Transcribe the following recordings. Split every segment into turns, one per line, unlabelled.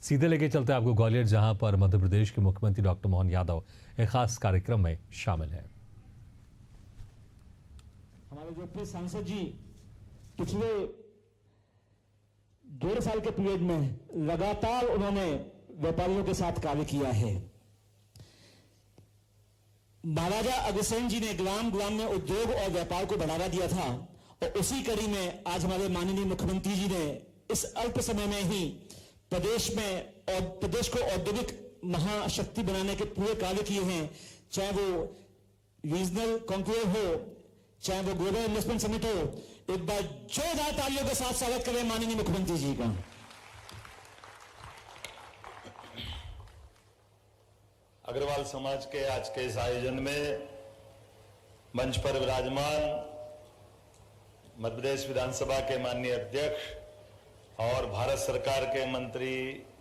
सीधे लेके चलते हैं आपको ग्वालियर, जहां पर मध्य प्रदेश के मुख्यमंत्री डॉक्टर मोहन यादव एक खास कार्यक्रम में शामिल हैं।
हमारे जो प्रिय सांसद जी पिछले 1.5 साल के पीरियड में लगातार उन्होंने व्यापारियों के साथ कार्य किया है। महाराजा अग्रसेन जी ने ग्राम में उद्योग और व्यापार को बढ़ावा दिया था और उसी कड़ी में आज हमारे माननीय मुख्यमंत्री जी ने इस अल्प समय में ही प्रदेश को औद्योगिक महाशक्ति बनाने के पूरे कार्य किए हैं। चाहे वो रीजनल कॉन्क्लेव हो, चाहे वो ग्लोबल इन्वेस्टमेंट समिट हो। एक बार जोरदार तालियों के साथ स्वागत करें माननीय मुख्यमंत्री जी का।
अग्रवाल समाज के आज के इस आयोजन में मंच पर विराजमान मध्य प्रदेश विधानसभा के माननीय अध्यक्ष और भारत सरकार के मंत्री,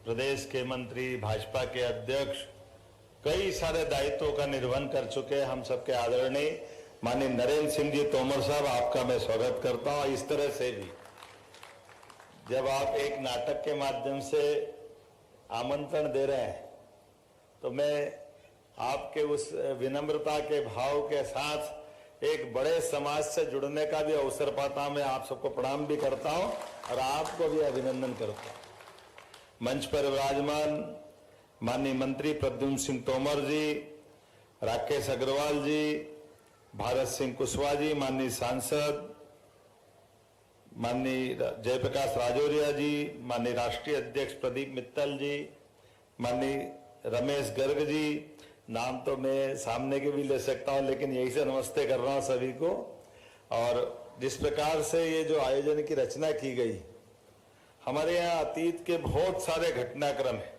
प्रदेश के मंत्री, भाजपा के अध्यक्ष, कई सारे दायित्वों का निर्वहन कर चुके हम सबके आदरणीय माननीय नरेंद्र सिंह जी तोमर साहब, आपका मैं स्वागत करता हूं। इस तरह से भी जब आप एक नाटक के माध्यम से आमंत्रण दे रहे हैं तो मैं आपके उस विनम्रता के भाव के साथ एक बड़े समाज से जुड़ने का भी अवसर पाता हूं। मैं आप सबको प्रणाम भी करता हूं और आपको भी अभिनंदन करता हूं। मंच पर विराजमान माननीय मंत्री प्रद्युम्न सिंह तोमर जी, राकेश अग्रवाल जी, भारत सिंह कुशवाहा जी, माननीय सांसद माननीय जयप्रकाश राजौरिया जी, माननीय राष्ट्रीय अध्यक्ष प्रदीप मित्तल जी, माननीय रमेश गर्ग जी, नाम तो मैं सामने के भी ले सकता हूं लेकिन यही से नमस्ते कर रहा हूं सभी को। और जिस प्रकार से ये जो आयोजन की रचना की गई, हमारे यहाँ अतीत के बहुत सारे घटनाक्रम हैं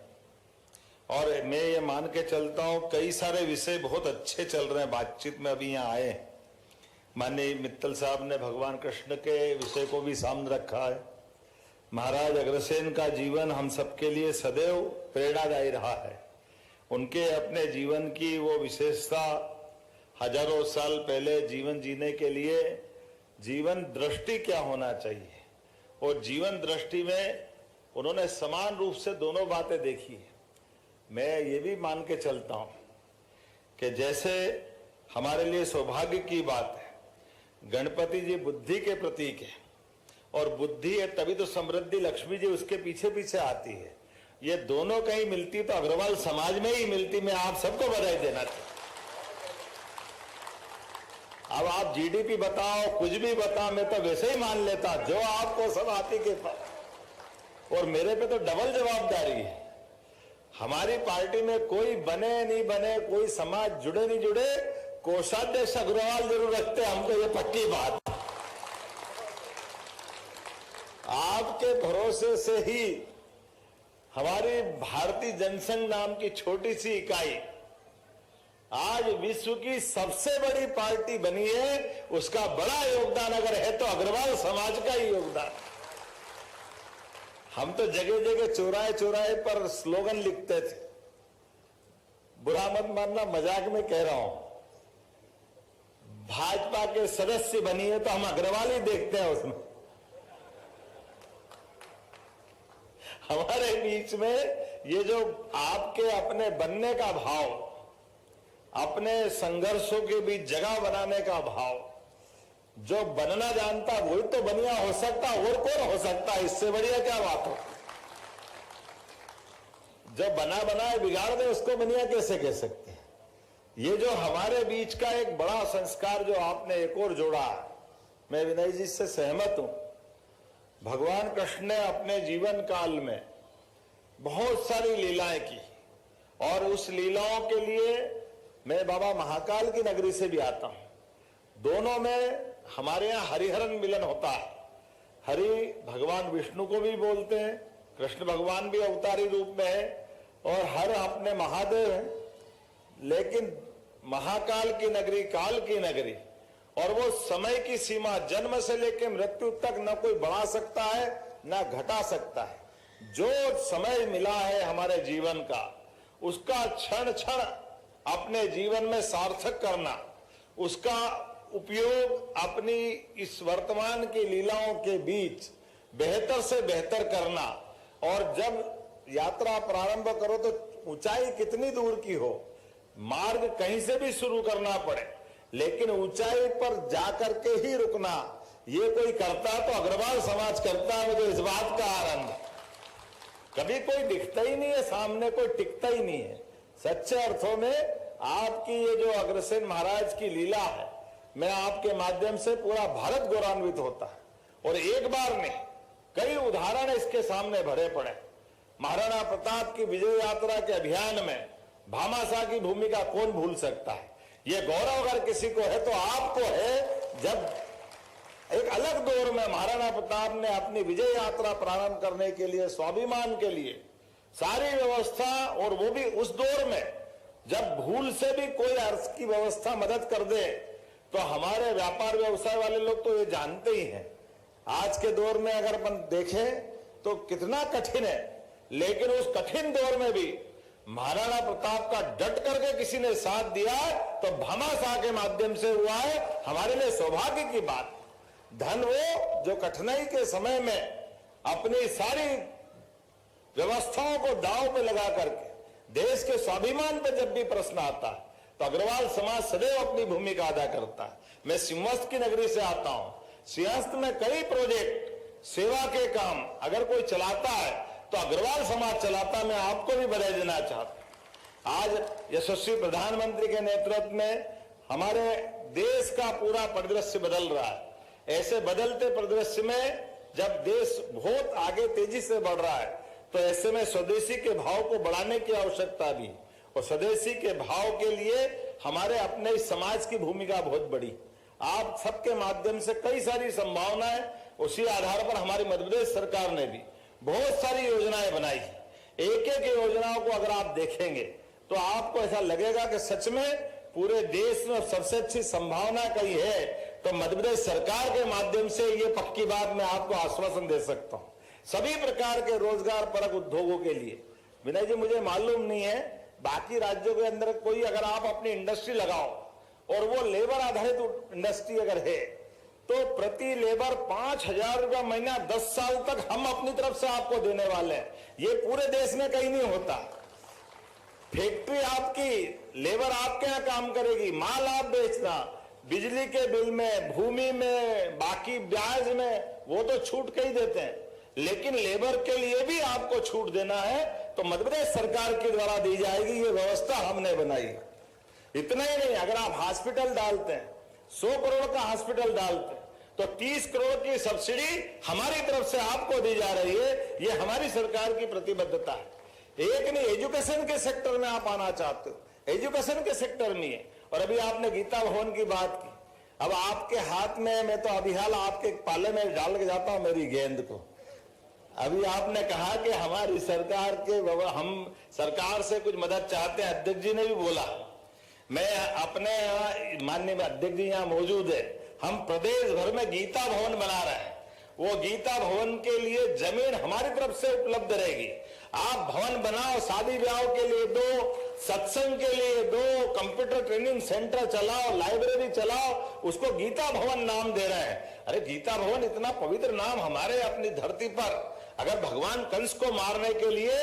और मैं ये मान के चलता हूं कई सारे विषय बहुत अच्छे चल रहे हैं बातचीत में। अभी यहाँ आए माननीय मित्तल साहब ने भगवान कृष्ण के विषय को भी सामने रखा है। महाराज अग्रसेन का जीवन हम सबके लिए सदैव प्रेरणादायी रहा है। उनके अपने जीवन की वो विशेषता, हजारों साल पहले जीवन जीने के लिए जीवन दृष्टि क्या होना चाहिए, और जीवन दृष्टि में उन्होंने समान रूप से दोनों बातें देखी है। मैं ये भी मान के चलता हूं कि जैसे हमारे लिए सौभाग्य की बात है, गणपति जी बुद्धि के प्रतीक है और बुद्धि है तभी तो समृद्धि लक्ष्मी जी उसके पीछे पीछे आती है। ये दोनों कहीं मिलती तो अग्रवाल समाज में ही मिलती। मैं आप सबको बधाई देना चाहता। अब आप जीडीपी बताओ, कुछ भी बताओ, मैं तो वैसे ही मान लेता जो आपको सब आती के पास, और मेरे पे तो डबल जवाबदारी है। हमारी पार्टी में कोई बने नहीं बने, कोई समाज जुड़े नहीं जुड़े, कोषाध्यक्ष अग्रवाल जरूर रखते, हमको ये पक्की बात। आपके भरोसे से ही हमारी भारतीय जनसंघ नाम की छोटी सी इकाई आज विश्व की सबसे बड़ी पार्टी बनी है। उसका बड़ा योगदान अगर है तो अग्रवाल समाज का ही योगदान। हम तो जगह जगह चौराहे चौराहे पर स्लोगन लिखते थे, बुरा मत मानना, मजाक में कह रहा हूं। भाजपा के सदस्य बनी है तो हम अग्रवाल ही देखते हैं उसमें। हमारे बीच में ये जो आपके अपने बनने का भाव, अपने संघर्षों के बीच जगह बनाने का भाव, जो बनना जानता वही तो बनिया हो सकता, और कौन हो सकता, इससे बढ़िया क्या बात हो। जो बना बनाए बिगाड़ दे उसको बनिया कैसे कह सकते हैं। ये जो हमारे बीच का एक बड़ा संस्कार जो आपने एक और जोड़ा, मैं विनय जी से सहमत हूं। भगवान कृष्ण ने अपने जीवन काल में बहुत सारी लीलाएं की और उस लीलाओं के लिए मैं बाबा महाकाल की नगरी से भी आता हूं। दोनों में हमारे यहाँ हरिहरन मिलन होता है। हरि भगवान विष्णु को भी बोलते हैं, कृष्ण भगवान भी अवतारी रूप में है, और हर अपने महादेव हैं। लेकिन महाकाल की नगरी, काल की नगरी, और वो समय की सीमा जन्म से लेकर मृत्यु तक न कोई बढ़ा सकता है न घटा सकता है। जो समय मिला है हमारे जीवन का, उसका क्षण क्षण अपने जीवन में सार्थक करना, उसका उपयोग अपनी इस वर्तमान की लीलाओं के बीच बेहतर से बेहतर करना, और जब यात्रा प्रारंभ करो तो ऊंचाई कितनी दूर की हो, मार्ग कहीं से भी शुरू करना पड़े, लेकिन ऊंचाई पर जाकर के ही रुकना ये कोई करता तो अग्रवाल समाज करता है। मुझे इस बात का आनंद, कभी कोई दिखता ही नहीं है सामने, कोई टिकता ही नहीं है। सच्चे अर्थों में आपकी ये जो अग्रसेन महाराज की लीला है, मैं आपके माध्यम से पूरा भारत गौरवान्वित होता है। और एक बार नहीं, कई उदाहरण इसके सामने भरे पड़े। महाराणा प्रताप की विजय यात्रा के अभियान में भामाशाह की भूमिका कौन भूल सकता है। ये गौरव अगर किसी को है तो आपको है, जब एक अलग दौर में महाराणा प्रताप ने अपनी विजय यात्रा प्रारंभ करने के लिए, स्वाभिमान के लिए सारी व्यवस्था, और वो भी उस दौर में जब भूल से भी कोई अर्थ की व्यवस्था मदद कर दे तो हमारे व्यापार व्यवसाय वाले लोग तो ये जानते ही हैं। आज के दौर में अगर अपन देखें तो कितना कठिन है, लेकिन उस कठिन दौर में भी महाराणा प्रताप का डट करके किसी ने साथ दिया तो भामाशाह के माध्यम से हुआ है। हमारे लिए सौभाग्य की बात, धन वो जो कठिनाई के समय में अपनी सारी व्यवस्थाओं को दांव पे लगा करके देश के स्वाभिमान पे जब भी प्रश्न आता है तो अग्रवाल समाज सदैव अपनी भूमिका अदा करता है। मैं सिंहस्थ की नगरी से आता हूं, सिंहस्थ में कई प्रोजेक्ट सेवा के काम अगर कोई चलाता है तो अग्रवाल समाज चलाता। मैं आपको भी बधाई देना चाहता हूं। आज यशस्वी प्रधानमंत्री के नेतृत्व में हमारे देश का पूरा परिदृश्य बदल रहा है। ऐसे बदलते परिदृश्य में जब देश बहुत आगे तेजी से बढ़ रहा है तो ऐसे में स्वदेशी के भाव को बढ़ाने की आवश्यकता भी, और स्वदेशी के भाव के लिए हमारे अपने इस समाज की भूमिका बहुत बड़ी। आप सबके माध्यम से कई सारी संभावनाएं, उसी आधार पर हमारी मध्य प्रदेश सरकार ने भी बहुत सारी योजनाएं बनाई। एक एक योजनाओं को अगर आप देखेंगे तो आपको ऐसा लगेगा कि सच में पूरे देश में सबसे अच्छी संभावना कही है तो मध्य प्रदेश सरकार के माध्यम से ये पक्की बात मैं आपको आश्वासन दे सकता हूं। सभी प्रकार के रोजगार परक उद्योगों के लिए, विनय जी मुझे मालूम नहीं है बाकी राज्यों के अंदर कोई अगर आप अपनी इंडस्ट्री लगाओ और वो लेबर आधारित इंडस्ट्री अगर है तो प्रति लेबर 5,000 रुपया महीना 10 साल तक हम अपनी तरफ से आपको देने वाले हैं। ये पूरे देश में कहीं नहीं होता। फैक्ट्री आपकी, लेबर आपके यहाँ काम करेगी, माल आप बेचना, बिजली के बिल में, भूमि में, बाकी ब्याज में वो तो छूट कहीं देते हैं, लेकिन लेबर के लिए भी आपको छूट देना है तो मध्य प्रदेश सरकार के द्वारा दी जाएगी। ये व्यवस्था हमने बनाई। इतना ही नहीं, अगर आप हॉस्पिटल डालते हैं, 100 करोड़ का हॉस्पिटल डालते हैं तो 30 करोड़ की सब्सिडी हमारी तरफ से आपको दी जा रही है। ये हमारी सरकार की प्रतिबद्धता है। एक नहीं, एजुकेशन के सेक्टर में आप आना चाहते हो, एजुकेशन के सेक्टर में है। और अभी आपने गीता भवन की बात की, अब आपके हाथ में, मैं तो अभी हाल आपके पाले में डाल के जाता हूं मेरी गेंद को। अभी आपने कहा कि हमारी सरकार के, हम सरकार से कुछ मदद चाहते हैं, अध्यक्ष जी ने भी बोला। मैं अपने यहाँ, माननीय अध्यक्ष जी यहाँ मौजूद है, हम प्रदेश भर में गीता भवन बना रहे हैं। वो गीता भवन के लिए जमीन हमारी तरफ से उपलब्ध रहेगी। आप भवन बनाओ, शादी ब्याह के लिए दो, सत्संग के लिए दो, कंप्यूटर ट्रेनिंग सेंटर चलाओ, लाइब्रेरी चलाओ, उसको गीता भवन नाम दे रहे हैं। अरे गीता भवन इतना पवित्र नाम हमारे अपनी धरती पर, अगर भगवान कंस को मारने के लिए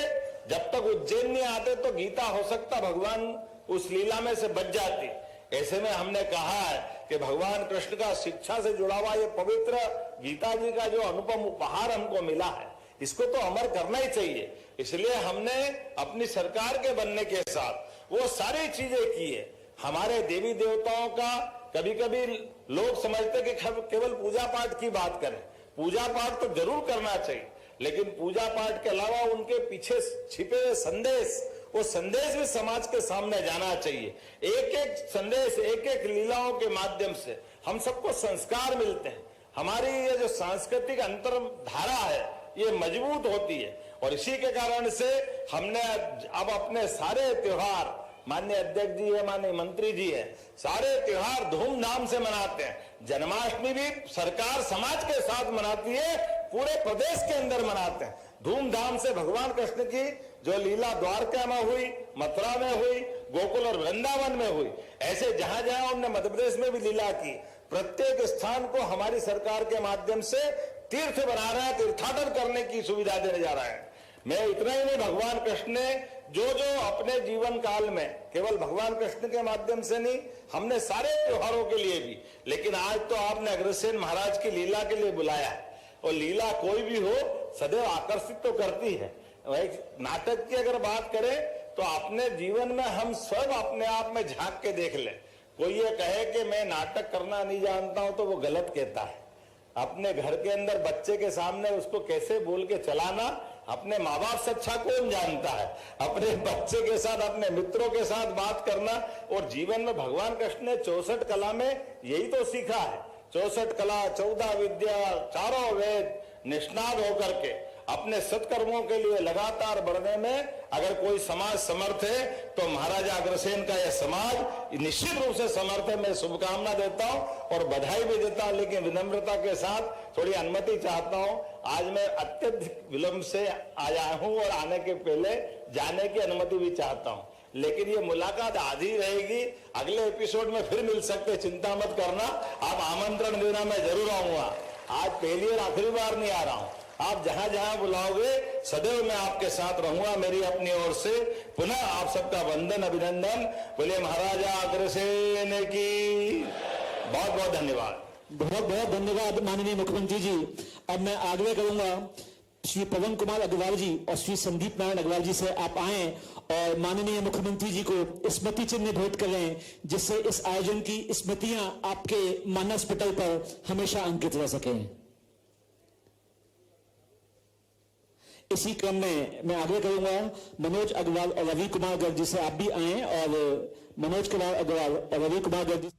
जब तक उज्जैन नहीं आते तो गीता हो सकता भगवान उस लीला में से बच जाती। ऐसे में हमने कहा है कि भगवान कृष्ण का शिक्षा से जुड़ा हुआ ये पवित्र गीता जी का जो अनुपम उपहार हमको मिला है, इसको तो अमर करना ही चाहिए। इसलिए हमने अपनी सरकार के बनने के साथ वो सारी चीजें की है। हमारे देवी देवताओं का कभी कभी लोग समझते कि केवल पूजा पाठ की बात करें, पूजा पाठ तो जरूर करना चाहिए, लेकिन पूजा पाठ के अलावा उनके पीछे छिपे हुए संदेश, वो संदेश भी समाज के सामने जाना चाहिए। एक एक संदेश, एक एक लीलाओं के माध्यम से हम सबको संस्कार मिलते हैं। हमारी ये जो सांस्कृतिक अंतरधारा है ये मजबूत होती है। और इसी के कारण से हमने अब अपने सारे त्योहार, माननीय अध्यक्ष जी है, माननीय मंत्री जी है, सारे त्योहार धूमधाम से मनाते हैं। जन्माष्टमी भी सरकार समाज के साथ मनाती है, पूरे प्रदेश के अंदर मनाते हैं धूमधाम से। भगवान कृष्ण की जो लीला द्वारका में हुई, मथुरा में हुई, गोकुल और वृंदावन में हुई, ऐसे जहां जहां उन्होंने मध्य प्रदेश में भी लीला की, प्रत्येक स्थान को हमारी सरकार के माध्यम से तीर्थ बना रहा है, तीर्थाटन करने की सुविधा देने जा रहा है। मैं इतना ही नहीं, भगवान कृष्ण ने जो जो अपने जीवन काल में, केवल भगवान कृष्ण के माध्यम से नहीं, हमने सारे त्योहारों के लिए भी, लेकिन आज तो आपने अग्रसेन महाराज की लीला के लिए बुलाया है। और लीला कोई भी हो सदैव आकर्षित तो करती है। वही नाटक की अगर बात करें तो अपने जीवन में हम सब अपने आप में झांक के देख लें। कोई ये कहे कि मैं नाटक करना नहीं जानता हूं तो वो गलत कहता है। अपने घर के अंदर बच्चे के सामने उसको कैसे बोल के चलाना अपने माँ बाप से अच्छा कौन जानता है। अपने बच्चे के साथ, अपने मित्रों के साथ बात करना। और जीवन में भगवान कृष्ण ने 64 कला में यही तो सीखा है। 64 कला, 14 विद्या, चारों वेद निष्णात होकर के अपने सत्कर्मों के लिए लगातार बढ़ने में अगर कोई समाज समर्थ है तो महाराजा अग्रसेन का यह समाज निश्चित रूप से समर्थ है। मैं शुभकामना देता हूं और बधाई भी देता हूं, लेकिन विनम्रता के साथ थोड़ी अनुमति चाहता हूं। आज मैं अत्यधिक विलंब से आया हूं और आने के पहले जाने की अनुमति भी चाहता हूं, लेकिन ये मुलाकात आधी रहेगी। अगले एपिसोड में फिर मिल सकते, चिंता मत करना। आप आमंत्रण देना, मैं जरूर आऊंगा। आज पहली और आखिरी बार नहीं आ रहा हूं। आप जहां जहां बुलाओगे सदैव मैं आपके साथ रहूंगा। मेरी अपनी ओर से पुनः आप सबका वंदन, अभिनंदन। बोले महाराजा अग्रसेन की। बहुत बहुत धन्यवाद।
बहुत बहुत धन्यवाद माननीय मुख्यमंत्री जी। अब मैं आग्रह करूंगा श्री पवन कुमार अग्रवाल जी और श्री संदीप नारायण अग्रवाल जी से आप आए और माननीय मुख्यमंत्री जी को स्मृति चिन्ह भेंट करें, जिससे इस आयोजन की स्मृतियां आपके मानस पटल पर हमेशा अंकित रह सकें। इसी क्रम में मैं आग्रह करूंगा मनोज अग्रवाल और रवि कुमार गर्ग जी से आप भी आए और मनोज कुमार अग्रवाल और रवि कुमार गर्ग जी